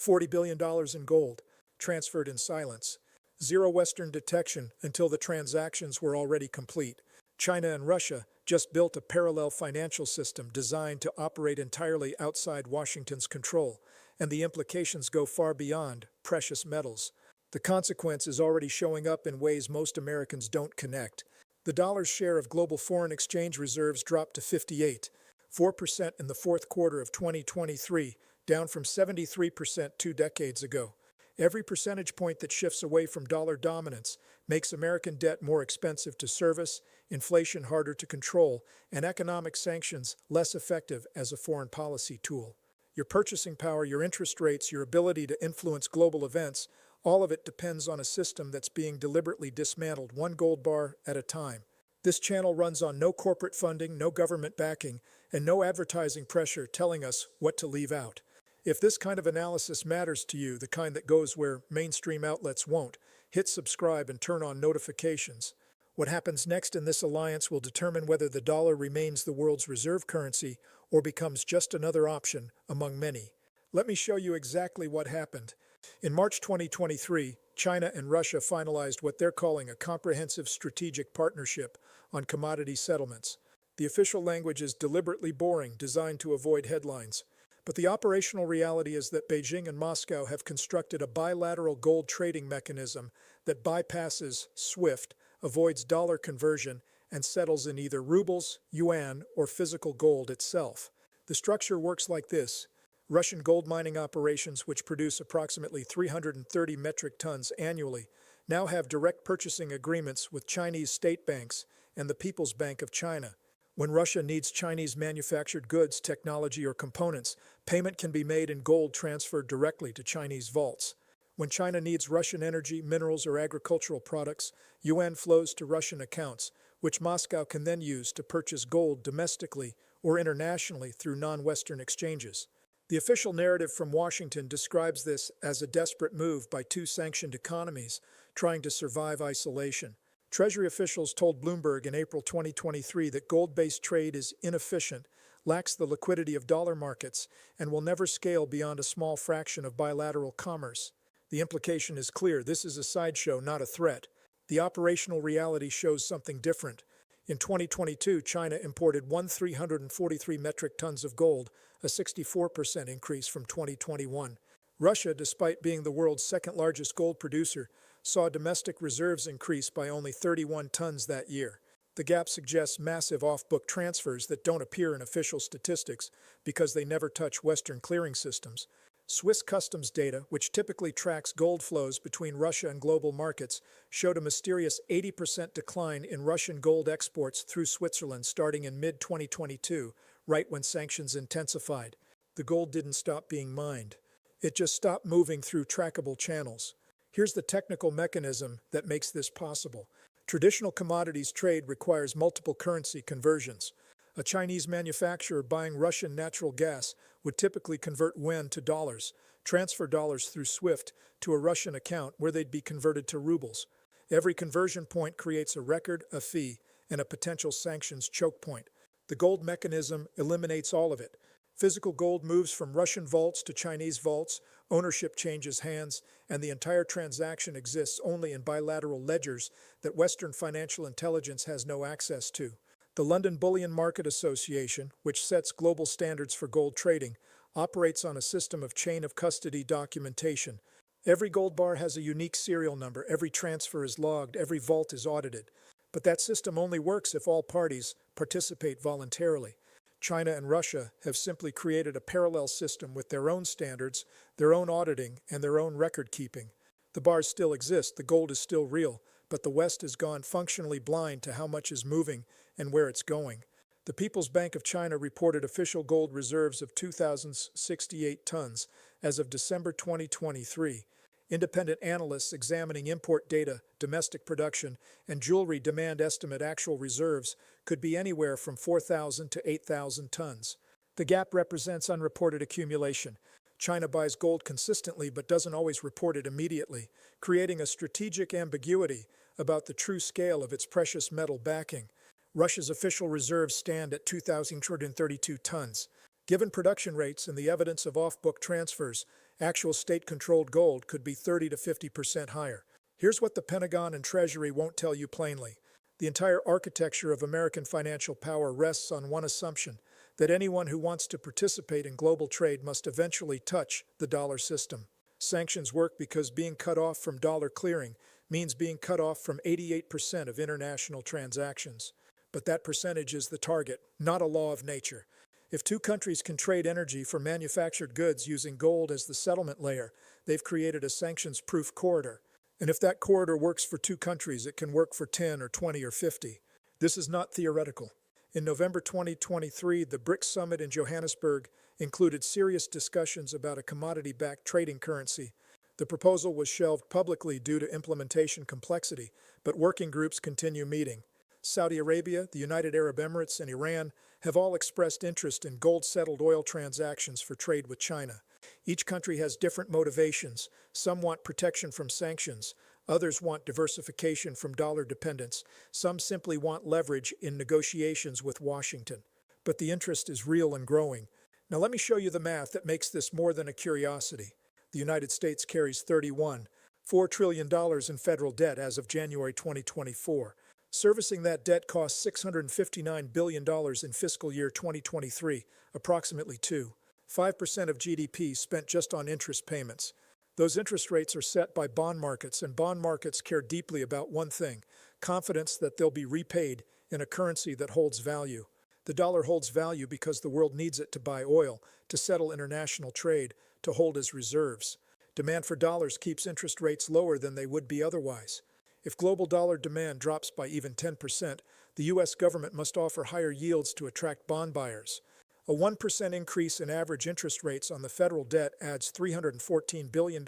$40 billion in gold, transferred in silence. Zero Western detection until the transactions were already complete. China and Russia just built a parallel financial system designed to operate entirely outside Washington's control, and the implications go far beyond precious metals. The consequence is already showing up in ways most Americans don't connect. The dollar's share of global foreign exchange reserves dropped to 58.4% in the fourth quarter of 2023, down from 73% 2 decades ago. Every percentage point that shifts away from dollar dominance makes American debt more expensive to service, inflation harder to control, and economic sanctions less effective as a foreign policy tool. Your purchasing power, your interest rates, your ability to influence global events, all of it depends on a system that's being deliberately dismantled one gold bar at a time. This channel runs on no corporate funding, no government backing, and no advertising pressure telling us what to leave out. If this kind of analysis matters to you, the kind that goes where mainstream outlets won't, hit subscribe and turn on notifications. What happens next in this alliance will determine whether the dollar remains the world's reserve currency or becomes just another option among many. Let me show you exactly what happened. In March 2023, China and Russia finalized what they're calling a comprehensive strategic partnership on commodity settlements. The official language is deliberately boring, designed to avoid headlines. But the operational reality is that Beijing and Moscow have constructed a bilateral gold trading mechanism that bypasses SWIFT, avoids dollar conversion, and settles in either rubles, yuan, or physical gold itself. The structure works like this. Russian gold mining operations, which produce approximately 330 metric tons annually, now have direct purchasing agreements with Chinese state banks and the People's Bank of China. When Russia needs Chinese manufactured goods, technology, or components, payment can be made in gold transferred directly to Chinese vaults. When China needs Russian energy, minerals, or agricultural products, yuan flows to Russian accounts, which Moscow can then use to purchase gold domestically or internationally through non-Western exchanges. The official narrative from Washington describes this as a desperate move by two sanctioned economies trying to survive isolation. Treasury officials told Bloomberg in April 2023 that gold-based trade is inefficient, lacks the liquidity of dollar markets, and will never scale beyond a small fraction of bilateral commerce. The implication is clear. This is a sideshow, not a threat. The operational reality shows something different. In 2022, China imported 1,343 metric tons of gold, a 64% increase from 2021. Russia, despite being the world's second-largest gold producer, saw domestic reserves increase by only 31 tons that year. The gap suggests massive off-book transfers that don't appear in official statistics because they never touch Western clearing systems. Swiss customs data, which typically tracks gold flows between Russia and global markets, showed a mysterious 80% decline in Russian gold exports through Switzerland starting in mid-2022, right when sanctions intensified. The gold didn't stop being mined. It just stopped moving through trackable channels. Here's the technical mechanism that makes this possible. Traditional commodities trade requires multiple currency conversions. A Chinese manufacturer buying Russian natural gas would typically convert yuan to dollars, transfer dollars through SWIFT to a Russian account where they'd be converted to rubles. Every conversion point creates a record, a fee, and a potential sanctions choke point. The gold mechanism eliminates all of it. Physical gold moves from Russian vaults to Chinese vaults, ownership changes hands, and the entire transaction exists only in bilateral ledgers that Western financial intelligence has no access to. The London Bullion Market Association, which sets global standards for gold trading, operates on a system of chain of custody documentation. Every gold bar has a unique serial number, every transfer is logged, every vault is audited. But that system only works if all parties participate voluntarily. China and Russia have simply created a parallel system with their own standards, their own auditing, and their own record-keeping. The bars still exist, the gold is still real, but the West has gone functionally blind to how much is moving and where it's going. The People's Bank of China reported official gold reserves of 2,068 tons as of December 2023. Independent analysts examining import data, domestic production, and jewelry demand estimate actual reserves could be anywhere from 4,000 to 8,000 tons. The gap represents unreported accumulation. China buys gold consistently but doesn't always report it immediately, creating a strategic ambiguity about the true scale of its precious metal backing. Russia's official reserves stand at 2,232 tons. Given production rates and the evidence of off-book transfers, Actual state-controlled gold could be 30 to 50% higher. Here's what the Pentagon and Treasury won't tell you plainly. The entire architecture of American financial power rests on one assumption, that anyone who wants to participate in global trade must eventually touch the dollar system. Sanctions work because being cut off from dollar clearing means being cut off from 88% of international transactions. But that percentage is the target, not a law of nature. If two countries can trade energy for manufactured goods using gold as the settlement layer, they've created a sanctions-proof corridor. And if that corridor works for two countries, it can work for 10 or 20 or 50. This is not theoretical. In November 2023, the BRICS summit in Johannesburg included serious discussions about a commodity-backed trading currency. The proposal was shelved publicly due to implementation complexity, but working groups continue meeting. Saudi Arabia, the United Arab Emirates, and Iran have all expressed interest in gold-settled oil transactions for trade with China. Each country has different motivations. Some want protection from sanctions. Others want diversification from dollar dependence. Some simply want leverage in negotiations with Washington. But the interest is real and growing. Now let me show you the math that makes this more than a curiosity. The United States carries $31.4 trillion in federal debt as of January 2024. Servicing that debt costs $659 billion in fiscal year 2023, approximately 2.5% of GDP spent just on interest payments. Those interest rates are set by bond markets, and bond markets care deeply about one thing: confidence that they'll be repaid in a currency that holds value. The dollar holds value because the world needs it to buy oil, to settle international trade, to hold as reserves. Demand for dollars keeps interest rates lower than they would be otherwise. If global dollar demand drops by even 10%, the U.S. government must offer higher yields to attract bond buyers. A 1% increase in average interest rates on the federal debt adds $314 billion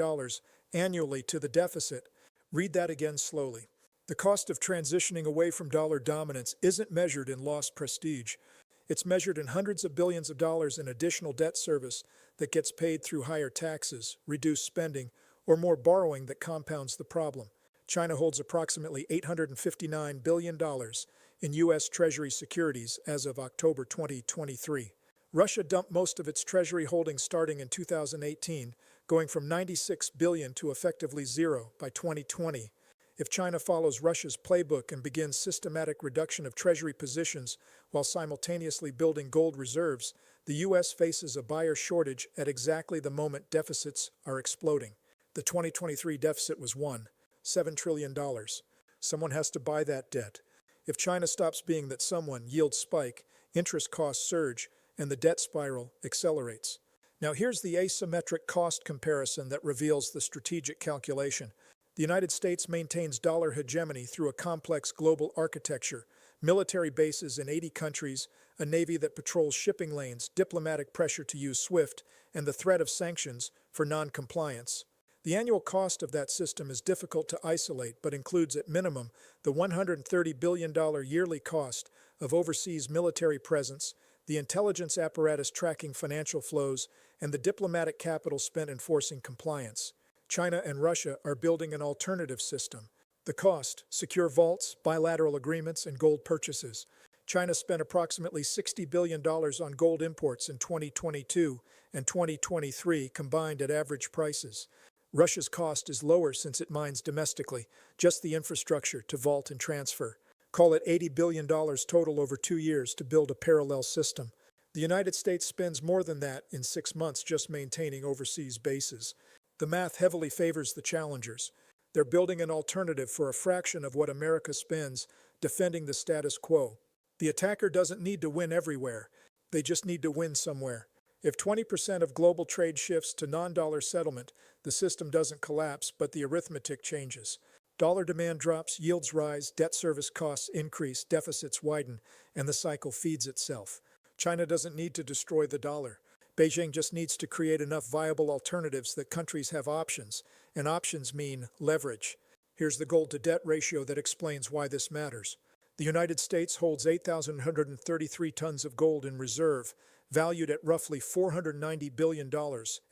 annually to the deficit. Read that again slowly. The cost of transitioning away from dollar dominance isn't measured in lost prestige. It's measured in hundreds of billions of dollars in additional debt service that gets paid through higher taxes, reduced spending, or more borrowing that compounds the problem. China holds approximately $859 billion in U.S. Treasury securities as of October 2023. Russia dumped most of its Treasury holdings starting in 2018, going from $96 billion to effectively zero by 2020. If China follows Russia's playbook and begins systematic reduction of Treasury positions while simultaneously building gold reserves, the U.S. faces a buyer shortage at exactly the moment deficits are exploding. The 2023 deficit was $1.7 trillion. Someone has to buy that debt. If China stops being that someone, yields spike, interest costs surge, and the debt spiral accelerates. Now here's the asymmetric cost comparison that reveals the strategic calculation. The United States maintains dollar hegemony through a complex global architecture, military bases in 80 countries, a navy that patrols shipping lanes, diplomatic pressure to use SWIFT, and the threat of sanctions for non-compliance. The annual cost of that system is difficult to isolate, but includes at minimum the $130 billion yearly cost of overseas military presence, the intelligence apparatus tracking financial flows, and the diplomatic capital spent enforcing compliance. China and Russia are building an alternative system. The cost: secure vaults, bilateral agreements, and gold purchases. China spent approximately $60 billion on gold imports in 2022 and 2023 combined at average prices. Russia's cost is lower since it mines domestically, just the infrastructure to vault and transfer. Call it $80 billion total over 2 years to build a parallel system. The United States spends more than that in 6 months just maintaining overseas bases. The math heavily favors the challengers. They're building an alternative for a fraction of what America spends, defending the status quo. The attacker doesn't need to win everywhere. They just need to win somewhere. If 20% of global trade shifts to non-dollar settlement, the system doesn't collapse, but the arithmetic changes. Dollar demand drops, yields rise, debt service costs increase, deficits widen, and the cycle feeds itself. China doesn't need to destroy the dollar. Beijing just needs to create enough viable alternatives that countries have options, and options mean leverage. Here's the gold-to-debt ratio that explains why this matters. The United States holds 8,133 tons of gold in reserve, valued at roughly $490 billion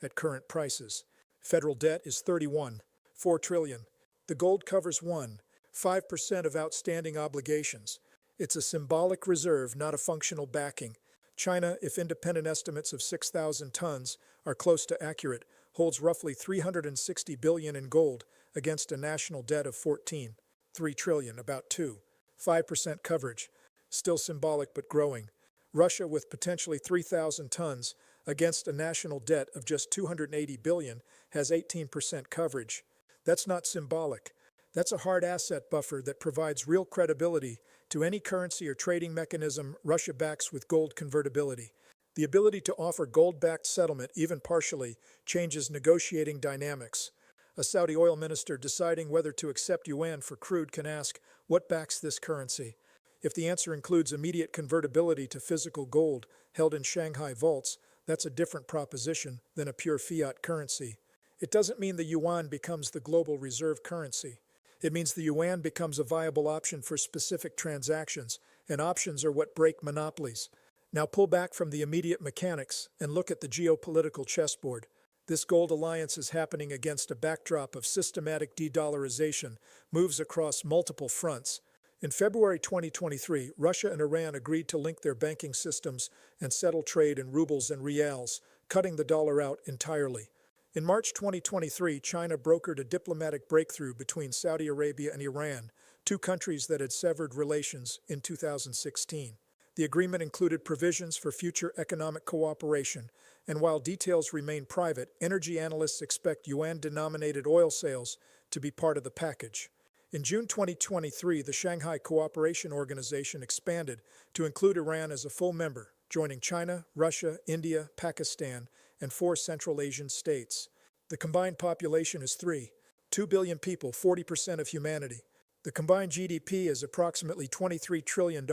at current prices. Federal debt is $31.4 trillion. The gold covers 1.5% of outstanding obligations. It's a symbolic reserve, not a functional backing. China, if independent estimates of 6,000 tons are close to accurate, holds roughly $360 billion in gold against a national debt of $14.3 trillion, about 5% coverage. Still symbolic but growing. Russia, with potentially 3,000 tons against a national debt of just $280 billion, has 18% coverage. That's not symbolic. That's a hard asset buffer that provides real credibility to any currency or trading mechanism Russia backs with gold convertibility. The ability to offer gold-backed settlement, even partially, changes negotiating dynamics. A Saudi oil minister deciding whether to accept yuan for crude can ask, what backs this currency? If the answer includes immediate convertibility to physical gold held in Shanghai vaults, that's a different proposition than a pure fiat currency. It doesn't mean the yuan becomes the global reserve currency. It means the yuan becomes a viable option for specific transactions, and options are what break monopolies. Now pull back from the immediate mechanics and look at the geopolitical chessboard. This gold alliance is happening against a backdrop of systematic de-dollarization, moves across multiple fronts. In February 2023, Russia and Iran agreed to link their banking systems and settle trade in rubles and rials, cutting the dollar out entirely. In March 2023, China brokered a diplomatic breakthrough between Saudi Arabia and Iran, two countries that had severed relations in 2016. The agreement included provisions for future economic cooperation, and while details remain private, energy analysts expect yuan-denominated oil sales to be part of the package. In June 2023, the Shanghai Cooperation Organization expanded to include Iran as a full member, joining China, Russia, India, Pakistan, and 4 Central Asian states. The combined population is 2 billion people, 40% of humanity. The combined GDP is approximately $23 trillion,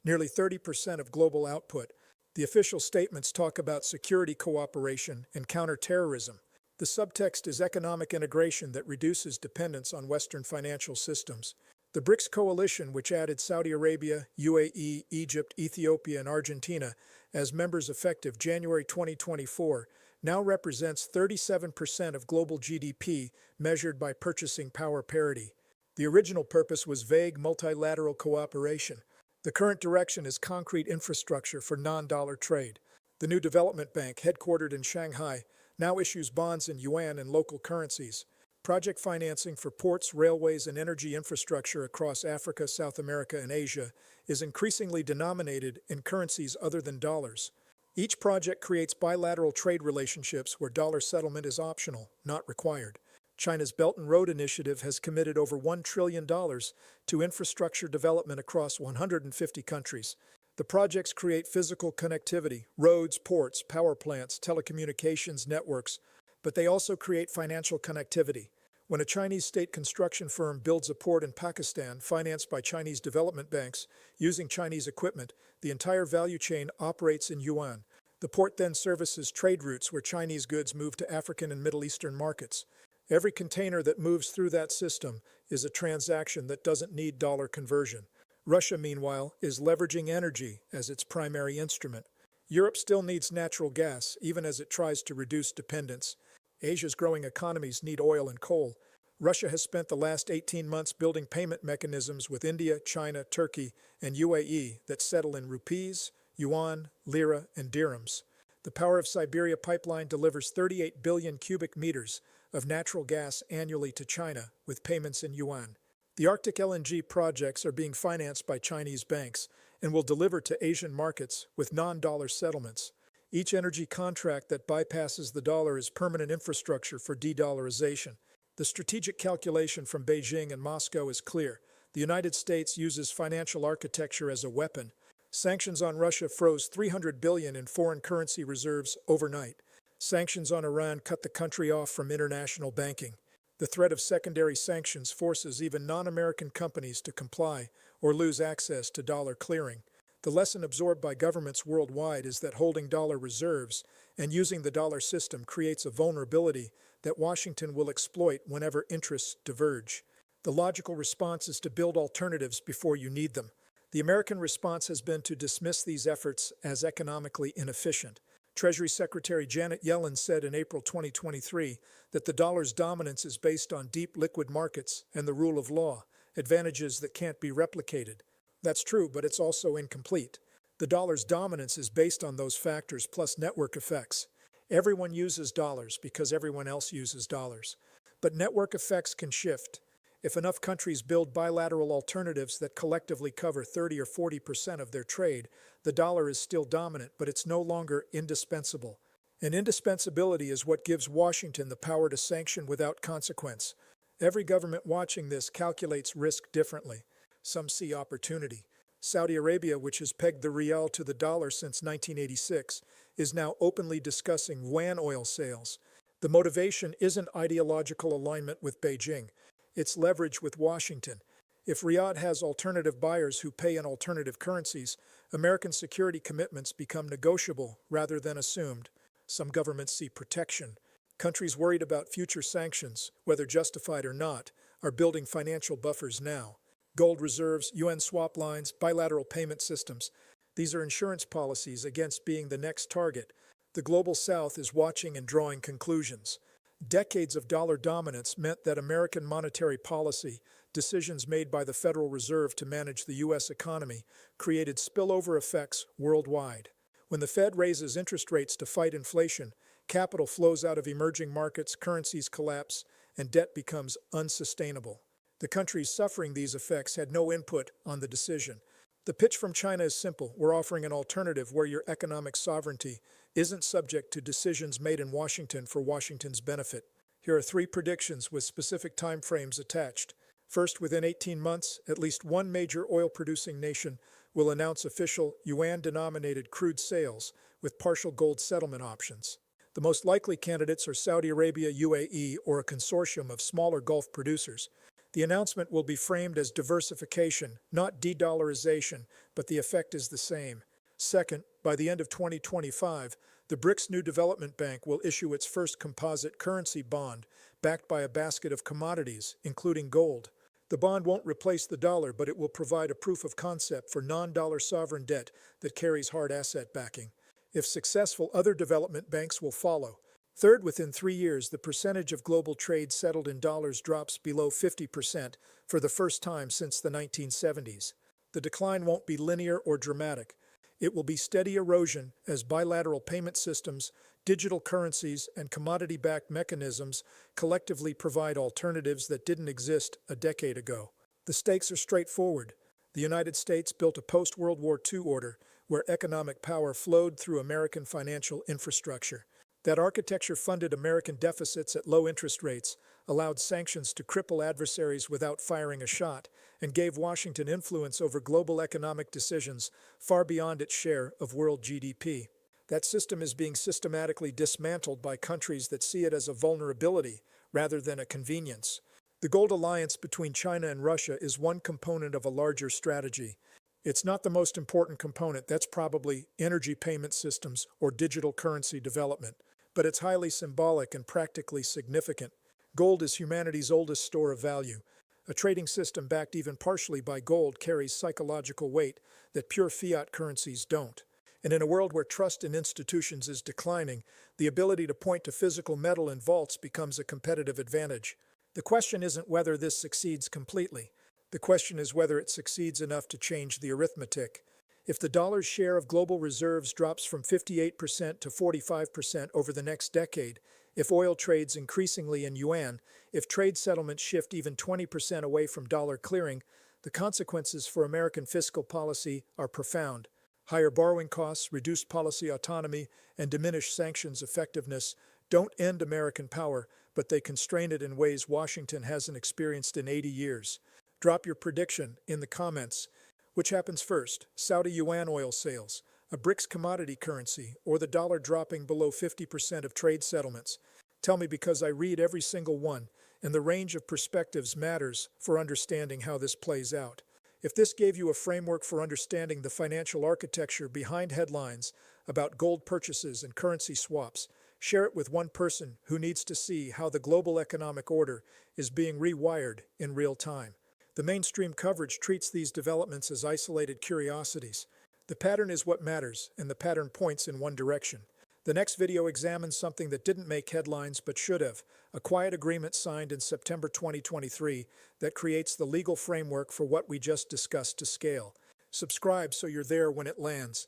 nearly 30% of global output. The official statements talk about security cooperation and counterterrorism. The subtext is economic integration that reduces dependence on Western financial systems. The BRICS coalition, which added Saudi Arabia, UAE, Egypt, Ethiopia, and Argentina as members effective January 2024, now represents 37% of global GDP measured by purchasing power parity. The original purpose was vague multilateral cooperation. The current direction is concrete infrastructure for non-dollar trade. The new development bank, headquartered in Shanghai, now issues bonds in yuan and local currencies. Project financing for ports, railways, and energy infrastructure across Africa, South America, and Asia is increasingly denominated in currencies other than dollars. Each project creates bilateral trade relationships where dollar settlement is optional, not required. China's Belt and Road Initiative has committed over $1 trillion to infrastructure development across 150 countries. The projects create physical connectivity, roads, ports, power plants, telecommunications networks, but they also create financial connectivity. When a Chinese state construction firm builds a port in Pakistan financed by Chinese development banks using Chinese equipment, the entire value chain operates in yuan. The port then services trade routes where Chinese goods move to African and Middle Eastern markets. Every container that moves through that system is a transaction that doesn't need dollar conversion. Russia, meanwhile, is leveraging energy as its primary instrument. Europe still needs natural gas, even as it tries to reduce dependence. Asia's growing economies need oil and coal. Russia has spent the last 18 months building payment mechanisms with India, China, Turkey, and UAE that settle in rupees, yuan, lira, and dirhams. The Power of Siberia pipeline delivers 38 billion cubic meters of natural gas annually to China, with payments in yuan. The Arctic LNG projects are being financed by Chinese banks and will deliver to Asian markets with non-dollar settlements. Each energy contract that bypasses the dollar is permanent infrastructure for de-dollarization. The strategic calculation from Beijing and Moscow is clear. The United States uses financial architecture as a weapon. Sanctions on Russia froze $300 billion in foreign currency reserves overnight. Sanctions on Iran cut the country off from international banking. The threat of secondary sanctions forces even non-American companies to comply or lose access to dollar clearing. The lesson absorbed by governments worldwide is that holding dollar reserves and using the dollar system creates a vulnerability that Washington will exploit whenever interests diverge. The logical response is to build alternatives before you need them. The American response has been to dismiss these efforts as economically inefficient. Treasury Secretary Janet Yellen said in April 2023 that the dollar's dominance is based on deep liquid markets and the rule of law, advantages that can't be replicated. That's true, but it's also incomplete. The dollar's dominance is based on those factors plus network effects. Everyone uses dollars because everyone else uses dollars. But network effects can shift. If enough countries build bilateral alternatives that collectively cover 30 or 40% of their trade, the dollar is still dominant, but it's no longer indispensable. And indispensability is what gives Washington the power to sanction without consequence. Every government watching this calculates risk differently. Some see opportunity. Saudi Arabia, which has pegged the rial to the dollar since 1986, is now openly discussing yuan oil sales. The motivation isn't ideological alignment with Beijing. It's leverage with Washington. If Riyadh has alternative buyers who pay in alternative currencies, American security commitments become negotiable rather than assumed. Some governments see protection. Countries worried about future sanctions, whether justified or not, are building financial buffers now. Gold reserves, UN swap lines, bilateral payment systems. These are insurance policies against being the next target. The global south is watching and drawing conclusions. Decades of dollar dominance meant that American monetary policy, decisions made by the Federal Reserve to manage the U.S. economy, created spillover effects worldwide. When the Fed raises interest rates to fight inflation, capital flows out of emerging markets, currencies collapse, and debt becomes unsustainable. The countries suffering these effects had no input on the decision. The pitch from China is simple. We're offering an alternative where your economic sovereignty isn't subject to decisions made in Washington for Washington's benefit. Here are 3 predictions with specific timeframes attached. First, within 18 months, at least one major oil-producing nation will announce official yuan-denominated crude sales with partial gold settlement options. The most likely candidates are Saudi Arabia, UAE, or a consortium of smaller Gulf producers. The announcement will be framed as diversification, not de-dollarization, but the effect is the same. Second, by the end of 2025, the BRICS New Development Bank will issue its first composite currency bond, backed by a basket of commodities, including gold. The bond won't replace the dollar, but it will provide a proof of concept for non-dollar sovereign debt that carries hard asset backing. If successful, other development banks will follow. Third, within 3 years, the percentage of global trade settled in dollars drops below 50% for the first time since the 1970s. The decline won't be linear or dramatic. It will be steady erosion as bilateral payment systems, digital currencies, and commodity-backed mechanisms collectively provide alternatives that didn't exist a decade ago. The stakes are straightforward. The United States built a post-World War II order where economic power flowed through American financial infrastructure. That architecture funded American deficits at low interest rates, allowed sanctions to cripple adversaries without firing a shot, and gave Washington influence over global economic decisions far beyond its share of world GDP. That system is being systematically dismantled by countries that see it as a vulnerability rather than a convenience. The gold alliance between China and Russia is one component of a larger strategy. It's not the most important component. That's probably energy payment systems or digital currency development. But it's highly symbolic and practically significant. Gold is humanity's oldest store of value. A trading system backed even partially by gold carries psychological weight that pure fiat currencies don't. And in a world where trust in institutions is declining, the ability to point to physical metal in vaults becomes a competitive advantage. The question isn't whether this succeeds completely. The question is whether it succeeds enough to change the arithmetic. If the dollar's share of global reserves drops from 58% to 45% over the next decade, if oil trades increasingly in yuan, if trade settlements shift even 20% away from dollar clearing, the consequences for American fiscal policy are profound. Higher borrowing costs, reduced policy autonomy, and diminished sanctions effectiveness don't end American power, but they constrain it in ways Washington hasn't experienced in 80 years. Drop your prediction in the comments. Which happens first, Saudi yuan oil sales, a BRICS commodity currency, or the dollar dropping below 50% of trade settlements? Tell me, because I read every single one, and the range of perspectives matters for understanding how this plays out. If this gave you a framework for understanding the financial architecture behind headlines about gold purchases and currency swaps, share it with one person who needs to see how the global economic order is being rewired in real time. The mainstream coverage treats these developments as isolated curiosities. The pattern is what matters, and the pattern points in one direction. The next video examines something that didn't make headlines but should have, a quiet agreement signed in September 2023 that creates the legal framework for what we just discussed to scale. Subscribe so you're there when it lands.